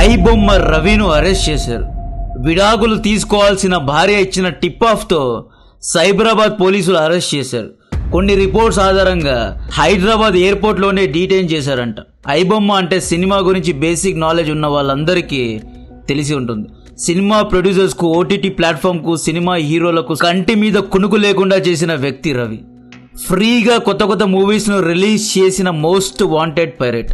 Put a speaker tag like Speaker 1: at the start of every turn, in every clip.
Speaker 1: IBomma రవిను arrest చేశారు. విడాకులు తీసుకోవాల్సిన భార్య ఇచ్చిన టిప్ ఆఫ్తో సైబరాబాద్ పోలీసులు అరెస్ట్ చేశారు. కొన్ని రిపోర్ట్స్ ఆధారంగా హైదరాబాద్ ఎయిర్పోర్ట్లోనే డీటైన్ చేశారంట. ఐబొమ్మ అంటే సినిమా గురించి బేసిక్ నాలెడ్జ్ ఉన్న వాళ్ళందరికీ తెలిసి ఉంటుంది. సినిమా ప్రొడ్యూసర్స్కు, ఓటీటీ ప్లాట్ఫామ్కు, సినిమా హీరోలకు కంటి మీద కునుకు లేకుండా చేసిన వ్యక్తి రవి. ఫ్రీగా కొత్త కొత్త మూవీస్ను రిలీజ్ చేసిన మోస్ట్ వాంటెడ్ పైరేట్.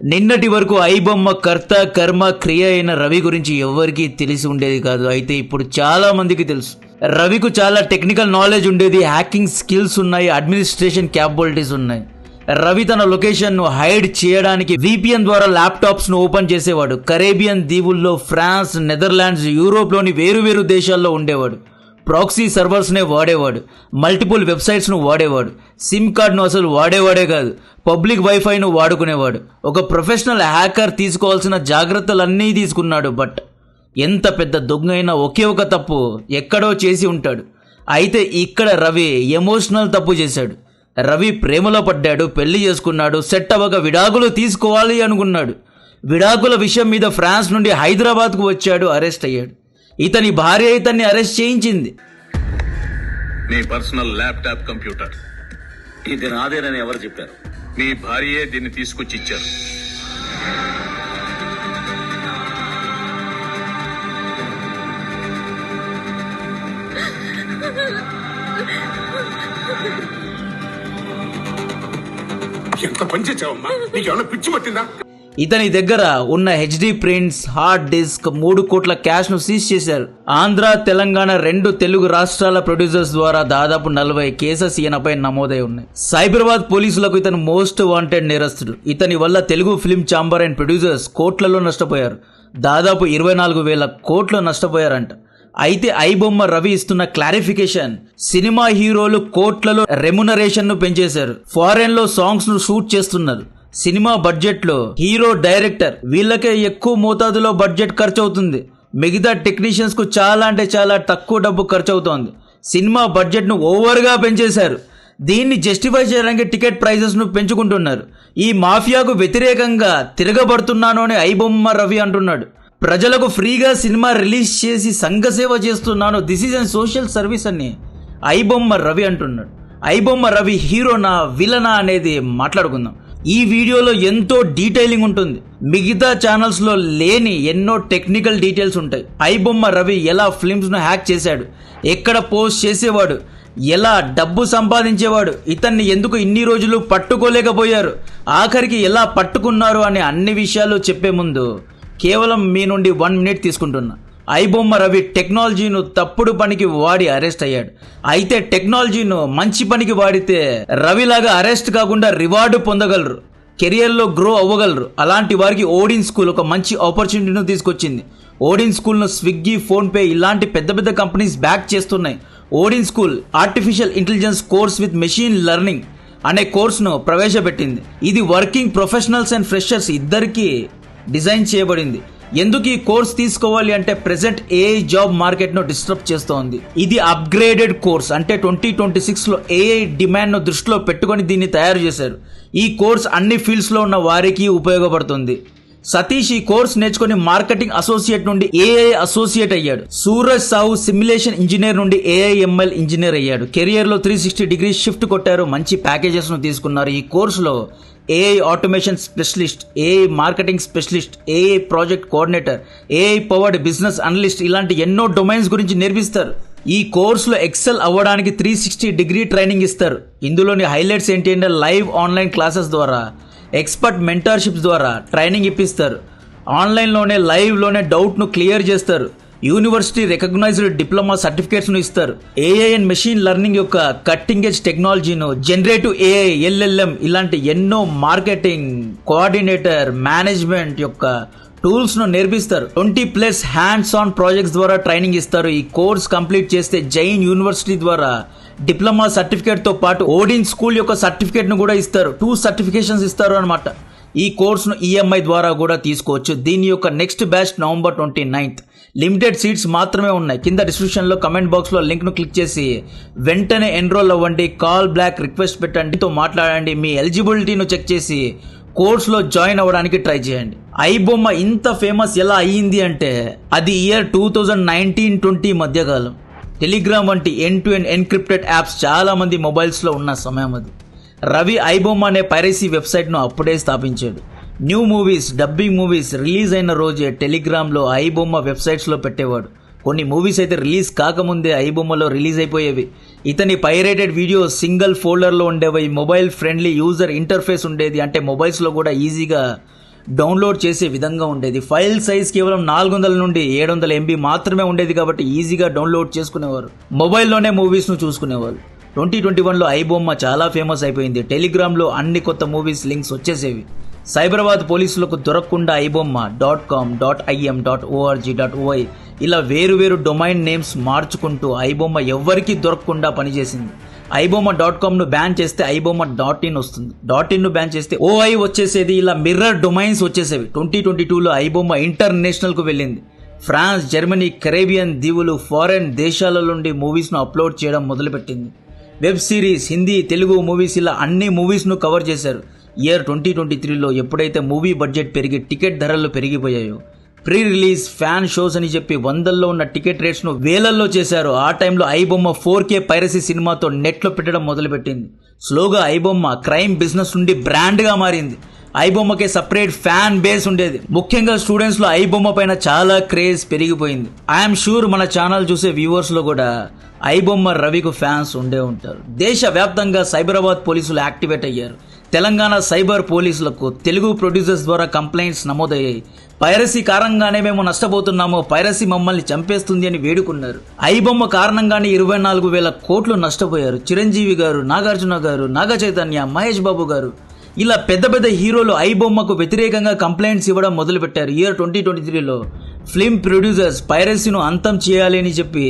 Speaker 1: నిన్నటి వరకు ఐబొమ్మ కర్త కర్మ క్రియ అయిన రవి గురించి ఎవరికీ తెలిసి ఉండేది కాదు. అయితే ఇప్పుడు చాలా మందికి తెలుసు. రవికు చాలా టెక్నికల్ నాలెడ్జ్ ఉండేది, హ్యాకింగ్ స్కిల్స్ ఉన్నాయి, అడ్మినిస్ట్రేషన్ క్యాపబిలిటీస్ ఉన్నాయి. రవి తన లొకేషన్ను హైడ్ చేయడానికి VPN ద్వారా ల్యాప్టాప్స్ను ఓపెన్ చేసేవాడు. కరేబియన్ దీవుల్లో, ఫ్రాన్స్, నెదర్లాండ్స్, యూరోప్లోని వేరు దేశాల్లో ఉండేవాడు. ప్రాక్సీ సర్వర్స్నే వాడేవాడు. మల్టిపుల్ వెబ్సైట్స్ను వాడేవాడు. సిమ్ కార్డ్ను అసలు వాడేవాడే కాదు, పబ్లిక్ వైఫైను వాడుకునేవాడు. ఒక ప్రొఫెషనల్ హ్యాకర్ తీసుకోవాల్సిన జాగ్రత్తలన్నీ తీసుకున్నాడు. బట్ ఎంత పెద్ద దొంగ అయినా ఒకే ఒక తప్పు ఎక్కడో చేసి ఉంటాడు. అయితే ఇక్కడ రవి ఎమోషనల్ తప్పు చేశాడు. రవి ప్రేమలో పడ్డాడు, పెళ్లి చేసుకున్నాడు, సెట్ అవ్వక విడాకులు తీసుకోవాలి అనుకున్నాడు. విడాకుల విషయం మీద ఫ్రాన్స్ నుండి హైదరాబాద్కు వచ్చాడు, అరెస్ట్ అయ్యాడు. ఇతని భార్య ఇతన్ని అరెస్ట్ చేయించింది.
Speaker 2: మీ పర్సనల్ ల్యాప్టాప్ కంప్యూటర్
Speaker 3: ఇది నాదేనని ఎవరు చెప్పారు?
Speaker 2: మీ భార్యే దీన్ని తీసుకొచ్చి ఇచ్చారు.
Speaker 4: ఎంత పని చేసావమ్మా? నీకేమైనా పిచ్చి పట్టిందా?
Speaker 1: ఇతని దగ్గర ఉన్న HD ప్రింట్స్, హార్డ్ డిస్క్, 3 కోట్ల క్యాష్ ను సీజ్ చేశారు. ఆంధ్ర, తెలంగాణ 2 తెలుగు రాష్ట్రాల ప్రొడ్యూసర్స్ ద్వారా దాదాపు 40 కేసెస్ ఈయనపై నమోదై ఉన్నాయి. సైబరాబాద్ పోలీసులకు ఇతను మోస్ట్ వాంటెడ్ నేరస్తుడు. ఇతని వల్ల Telugu film chamber and producers కోట్లలో నష్టపోయారు. దాదాపు 24,000 కోట్లు నష్టపోయారంట. అయితే ఐబొమ్మ రవి ఇస్తున్న క్లారిఫికేషన్, సినిమా హీరోలు కోట్లలో రెమ్యునరేషన్ ను పెంచేశారు. ఫారెన్ లో సాంగ్స్ ను షూట్ చేస్తున్నారు. సినిమా బడ్జెట్ లో హీరో, డైరెక్టర్ వీళ్ళకే ఎక్కువ మోతాదులో బడ్జెట్ ఖర్చు అవుతుంది. మిగతా టెక్నీషియన్స్ కు చాలా అంటే చాలా తక్కువ డబ్బు ఖర్చు అవుతోంది. సినిమా బడ్జెట్ ను ఓవర్ గా పెంచేశారు. దీన్ని జస్టిఫై చేయడానికి టికెట్ ప్రైజెస్ ను పెంచుకుంటున్నారు. ఈ మాఫియాకు వ్యతిరేకంగా తిరగబడుతున్నాను అని ఐబొమ్మ రవి అంటున్నాడు. ప్రజలకు ఫ్రీగా సినిమా రిలీజ్ చేసి సంఘసేవ చేస్తున్నాను, this is an social service అని ఐబొమ్మ రవి అంటున్నాడు. ఐబొమ్మ రవి హీరోనా విలనా అనేది మాట్లాడుకుందాం. ఈ వీడియోలో ఎంతో డీటెయిలింగ్ ఉంటుంది. మిగతా ఛానల్స్ లో లేని ఎన్నో టెక్నికల్ డీటెయిల్స్ ఉంటాయి. ఐబొమ్మ రవి ఎలా ఫిల్మ్స్ ను హ్యాక్ చేశాడు, ఎక్కడ పోస్ట్ చేసేవాడు, ఎలా డబ్బు సంపాదించేవాడు, ఇతన్ని ఎందుకు ఇన్ని రోజులు పట్టుకోలేకపోయారు, ఆఖరికి ఎలా పట్టుకున్నారు అనే అన్ని విషయాలు చెప్పే ముందు కేవలం మీ నుండి 1 మినిట్ తీసుకుంటున్నా. ఐబొమ్మ రవి టెక్నాలజీను తప్పుడు పనికి వాడి అరెస్ట్ అయ్యాడు. అయితే టెక్నాలజీను మంచి పనికి వాడితే రవిలాగా అరెస్ట్ కాకుండా రివార్డు పొందగలరు, కెరియర్లో గ్రో అవ్వగలరు. అలాంటి వారికి ఓడిన్ స్కూల్ ఒక మంచి ఆపర్చునిటీని తీసుకొచ్చింది. ఓడిన్ స్కూల్ను స్విగ్గీ, ఫోన్పే ఇలాంటి పెద్ద కంపెనీస్ బ్యాక్ చేస్తున్నాయి. Odin school artificial intelligence course with machine learning అనే కోర్సును ప్రవేశపెట్టింది. ఇది వర్కింగ్ ప్రొఫెషనల్స్ అండ్ ఫ్రెషర్స్ ఇద్దరికీ డిజైన్ చేయబడింది. ఎందుకు ఈ కోర్స్ తీసుకోవాలి అంటే ప్రెసెంట్ AI జాబ్ మార్కెట్ ను డిస్టర్బ్ చేస్తోంది. ఇది అప్గ్రేడెడ్ కోర్స్, అంటే 2026 లో AI డిమాండ్ ను దృష్టిలో పెట్టుకొని దీన్ని తయారు చేశారు. ఈ కోర్స్ అన్ని ఫీల్డ్స్ లో ఉన్న వారికి ఉపయోగపడుతుంది. సతీష్ ఈ కోర్స్ నేర్చుకుని మార్కెటింగ్ అసోసియేట్ నుండి AI అసోసియేట్ అయ్యాడు. సూరజ్ సాహు సిమ్యులేషన్ ఇంజనీర్ నుండి AI/ML ఇంజనీర్ అయ్యాడు. కెరియర్ లో 360 డిగ్రీ షిఫ్ట్ కొట్టారు. మంచి ప్యాకేజెస్ ను తీసుకున్నారు. ఈ కోర్సులో AI automation specialist, AI marketing specialist, AI project coordinator, AI powered business analyst ఇలాంటి ఎన్నో డొమైన్స్ గురించి నేర్పిస్తారు. ఈ కోర్సులో ఎక్సెల్ అవ్వడానికి 360 డిగ్రీ ట్రైనింగ్ ఇస్తారు. ఇందులోని హైలైట్స్ ఏంటి అంటే లైవ్ ఆన్లైన్ క్లాసెస్ ద్వారా, ఎక్స్పర్ట్ మెంటర్షిప్స్ ద్వారా ట్రైనింగ్ ఇప్పిస్తారు. ఆన్లైన్లోనే లైవ్లోనే డౌట్ను క్లియర్ చేస్తారు. యూనివర్సిటీ రికగ్నైజ్డ్ డిప్లొమా సర్టిఫికేట్స్ ను ఇస్తారు. AI అండ్ మెషిన్ లెర్నింగ్ యొక్క కట్టింగ్ ఎడ్జ్ టెక్నాలజీను, జనరేటివ్ AI, LLM ఇలాంటి ఎన్నో మార్కెటింగ్, కోఆర్డినేటర్, మేనేజ్మెంట్ యొక్క టూల్స్ ను నేర్పిస్తారు. 20+ హ్యాండ్స్ ఆన్ ప్రాజెక్ట్స్ ద్వారా ట్రైనింగ్ ఇస్తారు. ఈ కోర్స్ కంప్లీట్ చేస్తే జైన్ యూనివర్సిటీ ద్వారా డిప్లొమా సర్టిఫికేట్ తో పాటు ఓడిన్ స్కూల్ యొక్క సర్టిఫికేట్ ను కూడా ఇస్తారు. 2 సర్టిఫికేషన్స్ ఇస్తారు అనమాట. ఈ కోర్సును EMI ద్వారా కూడా తీసుకోవచ్చు. దీని యొక్క next batch November 29th. Limited seats మాత్రమే ఉన్నాయి. కింద డిస్క్రిప్షన్ లో కమెంట్ బాక్స్ లో లింక్ ను క్లిక్ చేసి వెంటనే ఎన్రోల్ అవ్వండి. కాల్ బ్లాక్ రిక్వెస్ట్ పెట్టండి, తో మాట్లాడండి. మీ ఎలిజిబిలిటీను చెక్ చేసి కోర్స్లో జాయిన్ అవ్వడానికి ట్రై చేయండి. ఐబొమ్మ ఇంత ఫేమస్ ఎలా అయ్యింది అంటే అది ఇయర్ 2019-20 మధ్యకాలం. టెలిగ్రామ్ వంటి end to end encrypted apps చాలా మంది మొబైల్స్లో ఉన్న సమయం అది. రవి ఐబొమ్మ అనే పైరసీ వెబ్సైట్ను అప్పుడే స్థాపించాడు. New movies, dubbing movies release అయిన రోజే టెలిగ్రామ్లో ఐబొమ్మ వెబ్సైట్స్లో పెట్టేవాడు. కొన్ని మూవీస్ అయితే రిలీజ్ కాకముందే ఐబొమ్మలో రిలీజ్ అయిపోయేవి. ఇతని పైరేటెడ్ వీడియోస్ సింగిల్ ఫోల్డర్లో ఉండేవి. మొబైల్ ఫ్రెండ్లీ యూజర్ ఇంటర్ఫేస్ ఉండేది, అంటే మొబైల్స్లో కూడా ఈజీగా డౌన్లోడ్ చేసే విధంగా ఉండేది. ఫైల్ సైజ్ కేవలం 400 నుండి 700 MB మాత్రమే ఉండేది కాబట్టి ఈజీగా డౌన్లోడ్ చేసుకునేవారు. మొబైల్లోనే మూవీస్ను చూసుకునేవారు. 2021లో ఐబొమ్మ చాలా ఫేమస్ అయిపోయింది. టెలిగ్రామ్లో అన్ని కొత్త మూవీస్ లింక్స్ వచ్చేసేవి. సైబరాబాద్ పోలీసులకు దొరకకుండా iBomma .com, .im, .org, .oi ఇలా వేరు డొమైన్ నేమ్స్ మార్చుకుంటూ ఐబొమ్మ ఎవ్వరికీ దొరకకుండా పనిచేసింది. ఐబొమ్మ .comను బ్యాన్ చేస్తే ఐబొమ్మ .in వస్తుంది. .inను బ్యాన్ చేస్తే OI వచ్చేసేది. ఇలా మిర్రర్ డొమైన్స్ వచ్చేసేవి. 2022లో ఐబొమ్మ ఇంటర్నేషనల్కు వెళ్ళింది. ఫ్రాన్స్, జర్మనీ, కరేబియన్ దీవులు, ఫారెన్ దేశాల నుండి మూవీస్ను అప్లోడ్ చేయడం మొదలుపెట్టింది. Web series, Hindi, Telugu movies ఇలా అన్ని మూవీస్ను కవర్ చేశారు. ఇయర్ 2023లో ఎప్పుడైతే మూవీ బడ్జెట్ పెరిగి టికెట్ ధరలు పెరిగిపోయాయో, ప్రీ రిలీజ్ ఫ్యాన్ షోస్ అని చెప్పి 100లో ఉన్న టికెట్ రేట్స్ను వేలల్లో చేశారు. ఆ టైంలో ఐబొమ్మ 4K పైరసీ సినిమాతో నెట్లో పెట్టడం మొదలుపెట్టింది. స్లోగా ఐబొమ్మ క్రైమ్ బిజినెస్ నుండి బ్రాండ్గా మారింది. ఐబొమ్మకే సపరేట్ ఫ్యాన్ బేస్ ఉండేది. ముఖ్యంగా స్టూడెంట్స్లో ఐబొమ్మ పైన చాలా క్రేజ్ పెరిగిపోయింది. ఐఎమ్ షూర్ మన ఛానల్ చూసే వ్యూవర్స్లో కూడా ఐబొమ్మ రవికు ఫ్యాన్స్ ఉండే ఉంటారు. దేశవ్యాప్తంగా సైబరాబాద్ పోలీసులు యాక్టివేట్ అయ్యారు. తెలంగాణ సైబర్ పోలీసులకు తెలుగు ప్రొడ్యూసర్స్ ద్వారా కంప్లైంట్స్ నమోదయ్యాయి. పైరసీ కారణంగానే మేము నష్టపోతున్నాము, పైరసీ మమ్మల్ని చంపేస్తుంది అని వేడుకున్నారు. ఐబొమ్మ కారణంగానే 24,000 కోట్లు నష్టపోయారు. చిరంజీవి గారు, నాగార్జున గారు, నాగ చైతన్య, మహేష్ బాబు గారు ఇలా పెద్ద హీరోలు ఐబొమ్మకు వ్యతిరేకంగా కంప్లైంట్స్ ఇవ్వడం మొదలుపెట్టారు. ఇయర్ 2023లో ఫిల్మ్ ప్రొడ్యూసర్స్ పైరసీను అంతం చేయాలి అని చెప్పి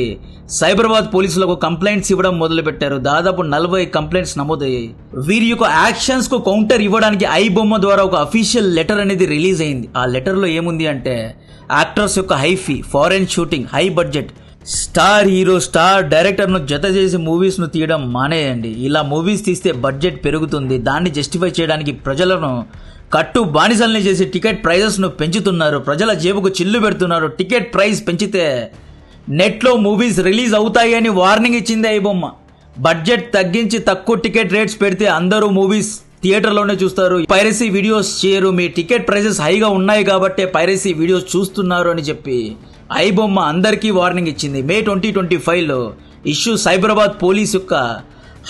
Speaker 1: సైబరాబాద్ పోలీసులకు కంప్లైంట్స్ ఇవ్వడం మొదలుపెట్టారు. దాదాపు 40 కంప్లైంట్స్ నమోదయ్యాయి. వీరి యొక్క యాక్షన్స్ కు కౌంటర్ ఇవ్వడానికి ఐబొమ్మ ద్వారా ఒక అఫీషియల్ లెటర్ అనేది రిలీజ్ అయింది. ఆ లెటర్లో ఏముంది అంటే యాక్టర్స్ యొక్క high fee, foreign shooting, high budget, star hero, star డైరెక్టర్ను జత చేసి మూవీస్ను తీయడం మానేయండి. ఇలా మూవీస్ తీస్తే బడ్జెట్ పెరుగుతుంది. దాన్ని జస్టిఫై చేయడానికి ప్రజలను కట్టు బానిసల్ని చేసి టికెట్ ప్రైజెస్ను పెంచుతున్నారు. ప్రజల జేబుకు చిల్లు పెడుతున్నారు. టికెట్ ప్రైస్ పెంచితే నెట్లో మూవీస్ రిలీజ్ అవుతాయి అని వార్నింగ్ ఇచ్చింది ఐబొమ్మ. బడ్జెట్ తగ్గించి తక్కువ టికెట్ రేట్స్ పెడితే అందరూ మూవీస్ థియేటర్లోనే చూస్తారు, పైరసీ వీడియోస్ చేయరు. మీ టికెట్ ప్రైసెస్ హైగా ఉన్నాయి కాబట్టే పైరసీ వీడియోస్ చూస్తున్నారు అని చెప్పి ఐబొమ్మ అందరికీ వార్నింగ్ ఇచ్చింది. మే 2025లో ఇష్యూ సైబరాబాద్ పోలీస్ యొక్క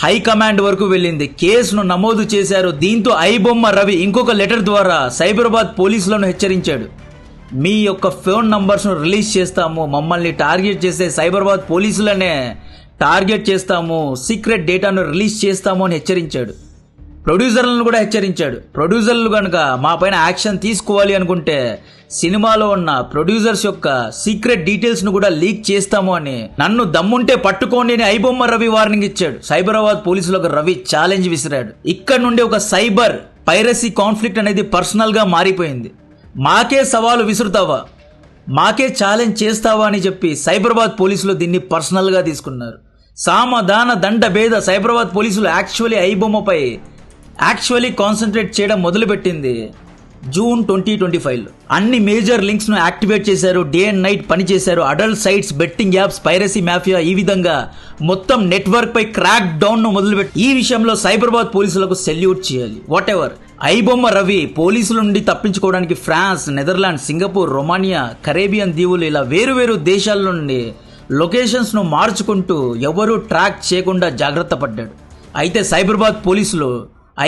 Speaker 1: హైకమాండ్ వరకు వెళ్ళింది. కేసును నమోదు చేశారు. దీంతో ఐబొమ్మ రవి ఇంకొక లెటర్ ద్వారా సైబరాబాద్ పోలీసులను హెచ్చరించాడు. మీ యొక్క ఫోన్ నంబర్స్ను రిలీజ్ చేస్తాము, మమ్మల్ని టార్గెట్ చేస్తే సైబరాబాద్ పోలీసులనే టార్గెట్ చేస్తాము, సీక్రెట్ డేటాను రిలీజ్ చేస్తాము అని హెచ్చరించాడు. ప్రొడ్యూసర్లను కూడా హెచ్చరించాడు. ప్రొడ్యూసర్లు కనుక మా పైన యాక్షన్ తీసుకోవాలి అనుకుంటే సినిమాలో ఉన్న ప్రొడ్యూసర్స్ యొక్క సీక్రెట్ డీటెయిల్స్ ను కూడా లీక్ చేస్తాము అని, నన్ను దమ్ముంటే పట్టుకోండి అని ఐబొమ్మ రవి వార్నింగ్ ఇచ్చాడు. సైబరాబాద్ పోలీసులకు రవి ఛాలెంజ్ విసిరాడు. ఇక్కడ నుండి ఒక సైబర్ పైరసీ కాన్ఫ్లిక్ట్ అనేది పర్సనల్ గా మారిపోయింది. మాకే సవాలు విసురుతావా, మాకే ఛాలెంజ్ చేస్తావా అని చెప్పి సైబరాబాద్ పోలీసులు దీన్ని పర్సనల్ గా తీసుకున్నారు. సామధాన దండ భేద సైబరాబాద్ పోలీసులు ఐబొమ్మపై కాన్సన్ట్రేట్ చేయడం మొదలుపెట్టింది జూన్ 2025లో. అన్ని మేజర్ లింక్స్ ను యాక్టివేట్ చేశారు. డే అండ్ నైట్ పనిచేశారు. Adult sites, betting apps, piracy mafia, ఈ విధంగా మొత్తం నెట్వర్క్ పై క్రాక్ డౌన్ ను మొదలుపెట్టి ఈ విషయంలో సైబరాబాద్ పోలీసులకు సెల్యూట్ చేయాలి. What ever. ఐబొమ్మ రవి పోలీసుల నుండి తప్పించుకోవడానికి France, Netherlands, Singapore, Romania, Caribbean దీవులు ఇలా వేరు దేశాల నుండి లొకేషన్స్ ను మార్చుకుంటూ ఎవరూ ట్రాక్ చేయకుండా జాగ్రత్త పడ్డాడు. అయితే సైబరాబాద్ పోలీసులు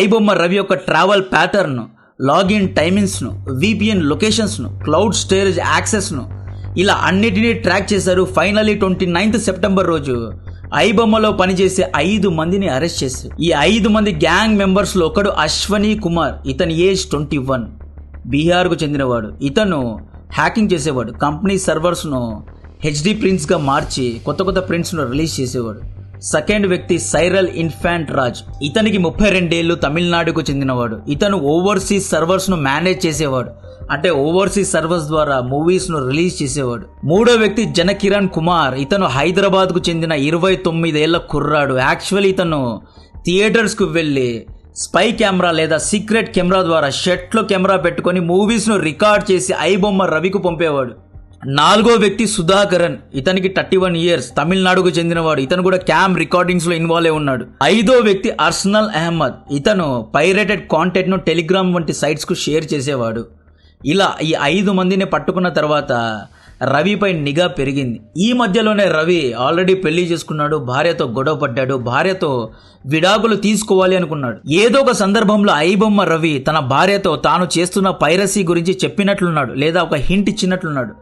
Speaker 1: ఐబొమ్మ రవి యొక్క ట్రావెల్ ప్యాటర్న్, లాగిన్ టైమింగ్స్ను, VPN లొకేషన్స్ను, క్లౌడ్ స్టోరేజ్ యాక్సెస్ను ఇలా అన్నిటినీ ట్రాక్ చేశారు. ఫైనలీ 29th సెప్టెంబర్ రోజు ఐబొమ్మలో పనిచేసే 5 మందిని అరెస్ట్ చేశారు. ఈ 5 మంది గ్యాంగ్ మెంబర్స్ లో ఒకడు అశ్వనీ కుమార్. ఇతని ఏజ్ 21, బీహార్కు చెందినవాడు. ఇతను హ్యాకింగ్ చేసేవాడు. కంపెనీ సర్వర్స్ ను HD ప్రింట్స్ గా మార్చి కొత్త ప్రింట్స్ ను రిలీజ్ చేసేవాడు. సెకండ్ వ్యక్తి సైరల్ ఇన్ఫాంట్ రాజ్. ఇతనికి 32 ఏళ్లు, తమిళనాడుకు చెందినవాడు. ఇతను ఓవర్సీస్ సర్వర్స్ ను మేనేజ్ చేసేవాడు, అంటే ఓవర్సీస్ సర్వర్స్ ద్వారా మూవీస్ ను రిలీజ్ చేసేవాడు. మూడో వ్యక్తి జనకిరణ్ కుమార్. ఇతను హైదరాబాద్ కు చెందిన 29 ఏళ్ల కుర్రాడు. యాక్చువల్లీ ఇతను థియేటర్స్ కు వెళ్లి స్పై కెమెరా లేదా సీక్రెట్ కెమెరా ద్వారా షర్ట్లో కెమెరా పెట్టుకొని మూవీస్ను రికార్డ్ చేసి ఐబొమ్మ రవికి పంపేవాడు. 4వ వ్యక్తి సుధాకరన్, ఇతనికి 31 ఇయర్స్, తమిళనాడుకు చెందినవాడు. ఇతను కూడా క్యామ్ రికార్డింగ్స్ లో ఇన్వాల్వ్ అయి ఉన్నాడు. 5వ వ్యక్తి అర్సనల్ అహ్మద్, ఇతను పైరేటెడ్ కాంటెంట్ ను టెలిగ్రామ్ వంటి సైట్స్ కు షేర్ చేసేవాడు. ఇలా ఈ 5 మందిని పట్టుకున్న తర్వాత రవిపై నిఘా పెరిగింది. ఈ మధ్యలోనే రవి ఆల్రెడీ పెళ్లి చేసుకున్నాడు, భార్యతో గొడవ పడ్డాడు, భార్యతో విడాకులు తీసుకోవాలి అనుకున్నాడు. ఏదో ఒక సందర్భంలో ఐబొమ్మ రవి తన భార్యతో తాను చేస్తున్న పైరసీ గురించి చెప్పినట్లున్నాడు, లేదా ఒక హింట్ ఇచ్చినట్లున్నాడు.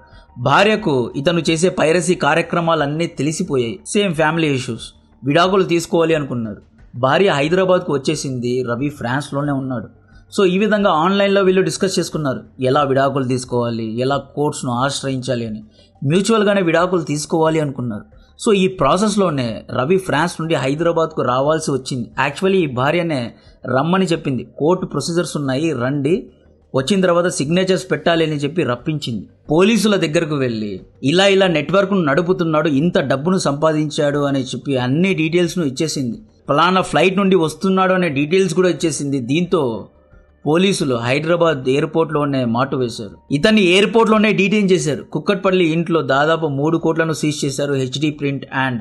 Speaker 1: భార్యకు ఇతను చేసే పైరసీ కార్యక్రమాలన్నీ తెలిసిపోయాయి. సేమ్ ఫ్యామిలీ ఇష్యూస్, విడాకులు తీసుకోవాలి అనుకున్నాడు. భార్య హైదరాబాద్కు వచ్చేసింది, రవి ఫ్రాన్స్లోనే ఉన్నాడు. సో ఈ విధంగా ఆన్లైన్లో వీళ్ళు డిస్కస్ చేసుకున్నారు, ఎలా విడాకులు తీసుకోవాలి, ఎలా కోర్ట్స్ను ఆశ్రయించాలి అని. మ్యూచువల్గానే విడాకులు తీసుకోవాలి అనుకున్నారు. సో ఈ ప్రాసెస్లోనే రవి ఫ్రాన్స్ నుండి హైదరాబాద్కు రావాల్సి వచ్చింది. యాక్చువల్లీ ఈ భార్యనే రమ్మని చెప్పింది, కోర్టు ప్రొసీజర్స్ ఉన్నాయి రండి, వచ్చిన తర్వాత సిగ్నేచర్స్ పెట్టాలి అని చెప్పి రప్పించింది. పోలీసుల దగ్గరకు వెళ్ళి ఇలా నెట్వర్క్ను నడుపుతున్నాడు, ఇంత డబ్బును సంపాదించాడు అని చెప్పి అన్ని డీటెయిల్స్ను ఇచ్చేసింది. ఫలానా ఫ్లైట్ నుండి వస్తున్నాడు అనే డీటెయిల్స్ కూడా ఇచ్చేసింది. దీంతో పోలీసులు హైదరాబాద్ ఎయిర్పోర్ట్లోనే మాటు వేశారు. ఇతన్ని ఎయిర్పోర్ట్లోనే డీటెయిన్ చేశారు. కుక్కట్పల్లి ఇంట్లో దాదాపు 3 కోట్లను సీజ్ చేశారు. హెచ్డి ప్రింట్ అండ్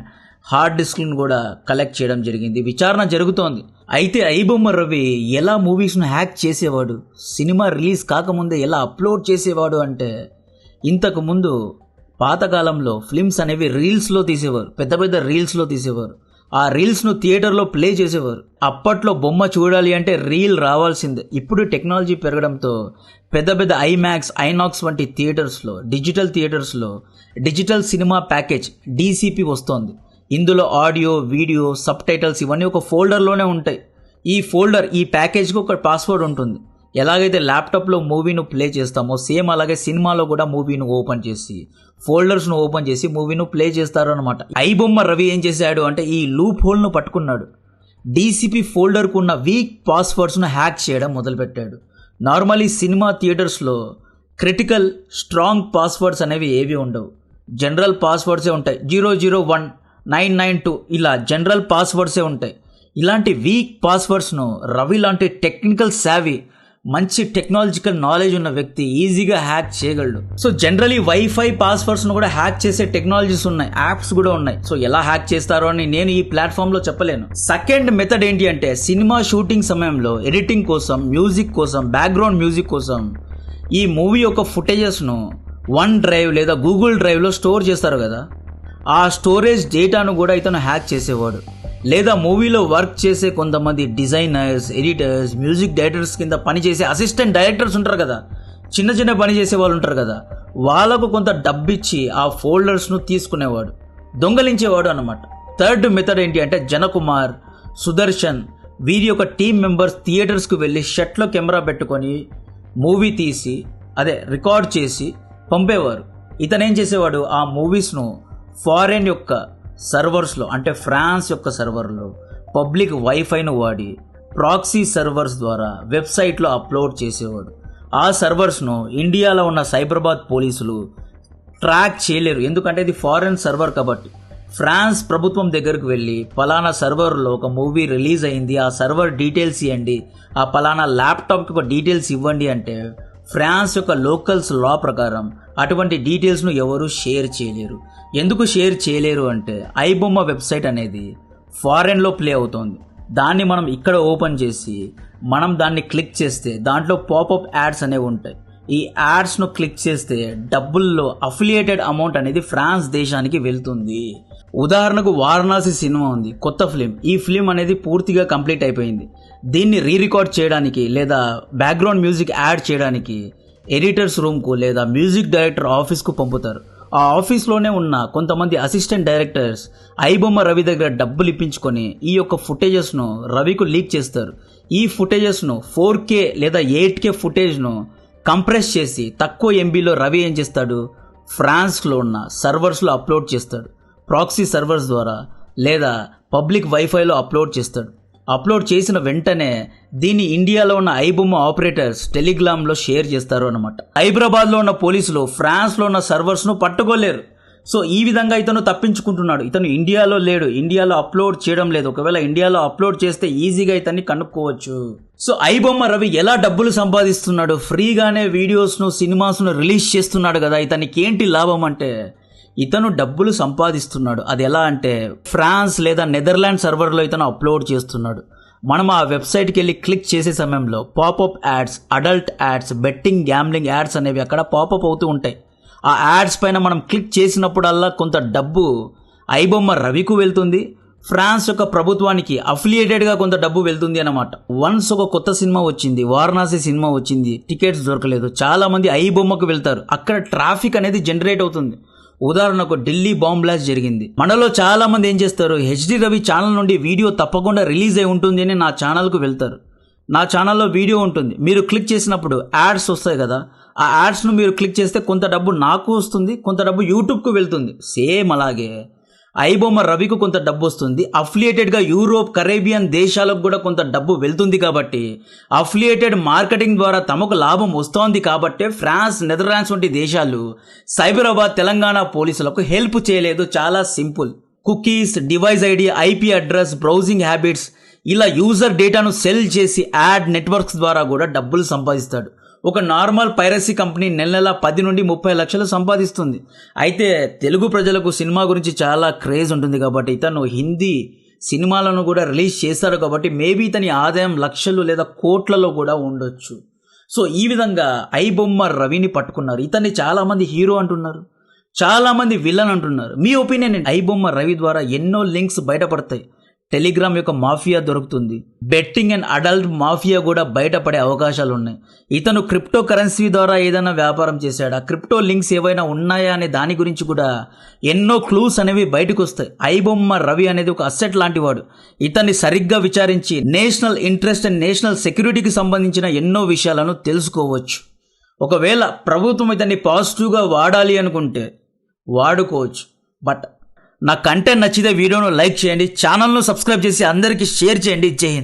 Speaker 1: హార్డ్ డిస్క్లను కూడా కలెక్ట్ చేయడం జరిగింది. విచారణ జరుగుతోంది. అయితే ఐబొమ్మ రవి ఎలా మూవీస్ను హ్యాక్ చేసేవాడు, సినిమా రిలీజ్ కాకముందే ఎలా అప్లోడ్ చేసేవాడు అంటే, ఇంతకు ముందు పాతకాలంలో ఫిల్మ్స్ అనేవి రీల్స్లో తీసేవారు, పెద్ద పెద్ద రీల్స్లో తీసేవారు. ఆ రీల్స్ను థియేటర్లో ప్లే చేసేవారు. అప్పట్లో బొమ్మ చూడాలి అంటే రీల్ రావాల్సిందే. ఇప్పుడు టెక్నాలజీ పెరగడంతో పెద్ద పెద్ద ఐమాక్స్, ఐనాక్స్ వంటి థియేటర్స్లో, డిజిటల్ థియేటర్స్లో డిజిటల్ సినిమా ప్యాకేజ్ DCP వస్తోంది. ఇందులో ఆడియో, వీడియో, సబ్ టైటిల్స్ ఇవన్నీ ఒక ఫోల్డర్లోనే ఉంటాయి. ఈ ప్యాకేజ్కి ఒక పాస్వర్డ్ ఉంటుంది. ఎలాగైతే ల్యాప్టాప్లో మూవీను ప్లే చేస్తామో సేమ్ అలాగే సినిమాలో కూడా మూవీను ఓపెన్ చేసి, ఫోల్డర్స్ను ఓపెన్ చేసి మూవీను ప్లే చేస్తారు అనమాట. ఐబొమ్మ రవి ఏం చేశాడు అంటే ఈ లూప్ హోల్ను పట్టుకున్నాడు. DCP ఫోల్డర్కు ఉన్న వీక్ పాస్వర్డ్స్ను హ్యాక్ చేయడం మొదలుపెట్టాడు. నార్మల్లీ సినిమా థియేటర్స్లో క్రిటికల్ స్ట్రాంగ్ పాస్వర్డ్స్ అనేవి ఏవి ఉండవు, జనరల్ పాస్వర్డ్సే ఉంటాయి. 001 992 ఇలా జనరల్ పాస్వర్డ్సే ఉంటాయి. ఇలాంటి వీక్ పాస్వర్డ్స్ను రవి లాంటి టెక్నికల్ సావి, మంచి టెక్నాలజికల్ నాలెడ్జ్ ఉన్న వ్యక్తి ఈజీగా హ్యాక్ చేయగలడు. సో జనరలీ వైఫై పాస్వర్డ్స్ను కూడా హ్యాక్ చేసే టెక్నాలజీస్ ఉన్నాయి, యాప్స్ కూడా ఉన్నాయి. సో ఎలా హ్యాక్ చేస్తారో అని నేను ఈ ప్లాట్ఫామ్లో చెప్పలేను. సెకండ్ మెథడ్ ఏంటి అంటే, సినిమా షూటింగ్ సమయంలో ఎడిటింగ్ కోసం, మ్యూజిక్ కోసం, బ్యాక్గ్రౌండ్ మ్యూజిక్ కోసం ఈ మూవీ యొక్క ఫుటేజెస్ను OneDrive లేదా గూగుల్ డ్రైవ్లో స్టోర్ చేస్తారు కదా, ఆ స్టోరేజ్ డేటాను కూడా ఇతను హ్యాక్ చేసేవాడు. లేదా మూవీలో వర్క్ చేసే కొంతమంది డిజైనర్స్, ఎడిటర్స్, మ్యూజిక్ డైరెక్టర్స్ కింద పనిచేసే అసిస్టెంట్ డైరెక్టర్స్ ఉంటారు కదా, చిన్న పని చేసే వాళ్ళు ఉంటారు కదా, వాళ్ళకు కొంత డబ్బిచ్చి ఆ ఫోల్డర్స్ను తీసుకునేవాడు, దొంగలించేవాడు అన్నమాట. థర్డ్ మెథడ్ ఏంటి అంటే, జనకుమార్, సుదర్శన్ వీరి యొక్క టీం మెంబర్స్ థియేటర్స్కు వెళ్ళి షర్ట్లో కెమెరా పెట్టుకొని మూవీ తీసి రికార్డ్ చేసి పంపేవారు. ఇతనేం చేసేవాడు, ఆ మూవీస్ను ఫారెన్ యొక్క సర్వర్స్లో అంటే ఫ్రాన్స్ యొక్క సర్వర్లో పబ్లిక్ వైఫైను వాడి ప్రాక్సీ సర్వర్స్ ద్వారా వెబ్సైట్లో అప్లోడ్ చేసేవాడు. ఆ సర్వర్స్ను ఇండియాలో ఉన్న సైబరాబాద్ పోలీసులు ట్రాక్ చేయలేరు, ఎందుకంటే ఇది ఫారెన్ సర్వర్ కాబట్టి. ఫ్రాన్స్ ప్రభుత్వం దగ్గరకు వెళ్ళి పలానా సర్వర్లో ఒక మూవీ రిలీజ్ అయింది, ఆ సర్వర్ డీటెయిల్స్ ఇవ్వండి, ఆ పలానా ల్యాప్టాప్కి ఒక డీటెయిల్స్ ఇవ్వండి అంటే ఫ్రాన్స్ యొక్క లోకల్స్ లా ప్రకారం అటువంటి డీటెయిల్స్ను ఎవరు షేర్ చేయలేరు. ఎందుకు షేర్ చేయలేరు అంటే, ఐబొమ్మ వెబ్సైట్ అనేది ఫారెన్లో ప్లే అవుతోంది. దాన్ని మనం ఇక్కడ ఓపెన్ చేసి మనం దాన్ని క్లిక్ చేస్తే దాంట్లో పాపప్ యాడ్స్ అనేవి ఉంటాయి. ఈ యాడ్స్ను క్లిక్ చేస్తే డబ్బుల్లో అఫిలియేటెడ్ అమౌంట్ అనేది ఫ్రాన్స్ దేశానికి వెళ్తుంది. ఉదాహరణకు వారణాసి సినిమా ఉంది, కొత్త ఫిలిం. ఈ ఫిలిం అనేది పూర్తిగా కంప్లీట్ అయిపోయింది. దీన్ని రికార్డ్ చేయడానికి లేదా బ్యాక్గ్రౌండ్ మ్యూజిక్ యాడ్ చేయడానికి ఎడిటర్స్ రూమ్కు లేదా మ్యూజిక్ డైరెక్టర్ ఆఫీస్కు పంపుతారు. ఆ ఆఫీస్లోనే ఉన్న కొంతమంది అసిస్టెంట్ డైరెక్టర్స్ ఐబొమ్మ రవి దగ్గర డబ్బులు ఇప్పించుకొని ఈ యొక్క ఫుటేజెస్ను రవికు లీక్ చేస్తారు. ఈ ఫుటేజెస్ను 4K లేదా 8K ఫుటేజ్ను కంప్రెస్ చేసి తక్కువ MBలో రవి ఏం చేస్తాడు, ఫ్రాన్స్లో ఉన్న సర్వర్స్లో అప్లోడ్ చేస్తాడు. ప్రాక్సీ సర్వర్స్ ద్వారా లేదా పబ్లిక్ వైఫైలో అప్లోడ్ చేస్తాడు. అప్లోడ్ చేసిన వెంటనే దీన్ని ఇండియాలో ఉన్న ఐబొమ్మ ఆపరేటర్స్ టెలిగ్రామ్లో షేర్ చేస్తారు అన్నమాట. హైదరాబాద్లో ఉన్న పోలీసులు ఫ్రాన్స్లో ఉన్న సర్వర్స్ను పట్టుకోలేరు. సో ఈ విధంగా ఇతను తప్పించుకుంటున్నాడు. ఇతను ఇండియాలో లేడు, ఇండియాలో అప్లోడ్ చేయడం లేదు. ఒకవేళ ఇండియాలో అప్లోడ్ చేస్తే ఈజీగా ఇతన్ని కనుక్కోవచ్చు. సో ఐబొమ్మ రవి ఎలా డబ్బులు సంపాదిస్తున్నాడు? ఫ్రీగానే వీడియోస్ను సినిమాస్ను రిలీజ్ చేస్తున్నాడు కదా, ఇతనికి ఏంటి లాభం అంటే ఇతను డబ్బులు సంపాదిస్తున్నాడు. అది ఎలా అంటే ఫ్రాన్స్ లేదా నెదర్లాండ్ సర్వర్లో ఇతను అప్లోడ్ చేస్తున్నాడు. మనం ఆ వెబ్సైట్కి వెళ్ళి క్లిక్ చేసే సమయంలో popup ads, adult ads, betting, gambling ads అనేవి అక్కడ పాపప్ అవుతూ ఉంటాయి. ఆ యాడ్స్ పైన మనం క్లిక్ చేసినప్పుడల్లా కొంత డబ్బు ఐబొమ్మ రవికు వెళ్తుంది, ఫ్రాన్స్ యొక్క ప్రభుత్వానికి అఫిలియేటెడ్గా కొంత డబ్బు వెళ్తుంది అన్నమాట. వన్స్ ఒక కొత్త సినిమా వచ్చింది, వారణాసి సినిమా వచ్చింది, టికెట్స్ దొరకలేదు, చాలా మంది ఐబొమ్మకు వెళ్తారు. అక్కడ ట్రాఫిక్ అనేది జనరేట్ అవుతుంది. ఉదాహరణకు ఢిల్లీ బాంబ్ బ్లాస్ట్ జరిగింది. మనలో చాలా మంది ఏం చేస్తారు, హెచ్డి రవి ఛానల్ నుండి వీడియో తప్పకుండా రిలీజ్ అయి ఉంటుంది అని నా ఛానల్కు వెళ్తారు. నా ఛానల్లో వీడియో ఉంటుంది, మీరు క్లిక్ చేసినప్పుడు యాడ్స్ వస్తాయి కదా, ఆ యాడ్స్ను మీరు క్లిక్ చేస్తే కొంత డబ్బు నాకు వస్తుంది, కొంత డబ్బు యూట్యూబ్కు వెళ్తుంది. సేమ్ అలాగే ఐబొమ్మ రవికు కొంత డబ్బు వస్తుంది, అఫిలియేటెడ్గా యూరోప్, కరేబియన్ దేశాలకు కూడా కొంత డబ్బు వెళ్తుంది. కాబట్టి అఫిలియేటెడ్ మార్కెటింగ్ ద్వారా తమకు లాభం వస్తోంది. కాబట్టి ఫ్రాన్స్, నెదర్లాండ్స్ వంటి దేశాలు సైబరాబాద్, తెలంగాణ పోలీసులకు హెల్ప్ చేయలేదు. చాలా simple. Cookies, device ID, IP address, browsing habits, ఇలా యూజర్ డేటాను సెల్ చేసి యాడ్ నెట్వర్క్స్ ద్వారా కూడా డబ్బులు సంపాదిస్తాడు. ఒక నార్మల్ పైరసీ కంపెనీ నెల 10 నుండి 30 లక్షలు సంపాదిస్తుంది. అయితే తెలుగు ప్రజలకు సినిమా గురించి చాలా క్రేజ్ ఉంటుంది కాబట్టి ఇతను హిందీ సినిమాలను కూడా రిలీజ్ చేస్తాడు. కాబట్టి మేబీ ఇతని ఆదాయం లక్షలు లేదా కోట్లలో కూడా ఉండొచ్చు. సో ఈ విధంగా ఐబొమ్మ రవిని పట్టుకున్నారు. ఇతన్ని చాలామంది హీరో అంటున్నారు, చాలామంది విలన్ అంటున్నారు. మీ ఒపీనియన్ ఏంటి? ఐబొమ్మ రవి ద్వారా ఎన్నో లింక్స్ బయటపడతాయి. టెలిగ్రామ్ యొక్క మాఫియా దొరుకుతుంది, బెట్టింగ్ అండ్ అడల్ట్ మాఫియా కూడా బయటపడే అవకాశాలు ఉన్నాయి. ఇతను క్రిప్టో కరెన్సీ ద్వారా ఏదైనా వ్యాపారం చేశాడు, ఆ క్రిప్టో లింక్స్ ఏవైనా ఉన్నాయా అనే దాని గురించి కూడా ఎన్నో క్లూస్ అనేవి బయటకు వస్తాయి. ఐబొమ్మ రవి అనేది ఒక అసెట్ లాంటి వాడు. ఇతన్ని సరిగ్గా విచారించి నేషనల్ ఇంట్రెస్ట్ అండ్ నేషనల్ సెక్యూరిటీకి సంబంధించిన ఎన్నో విషయాలను తెలుసుకోవచ్చు. ఒకవేళ ప్రభుత్వం ఇతన్ని పాజిటివ్గా వాడాలి అనుకుంటే వాడుకోవచ్చు. బట్ నా కంటెంట్ నచ్చితే వీడియోను లైక్ చేయండి, ఛానల్ను సబ్స్క్రైబ్ చేసి అందరికీ షేర్ చేయండి. జై హింద్.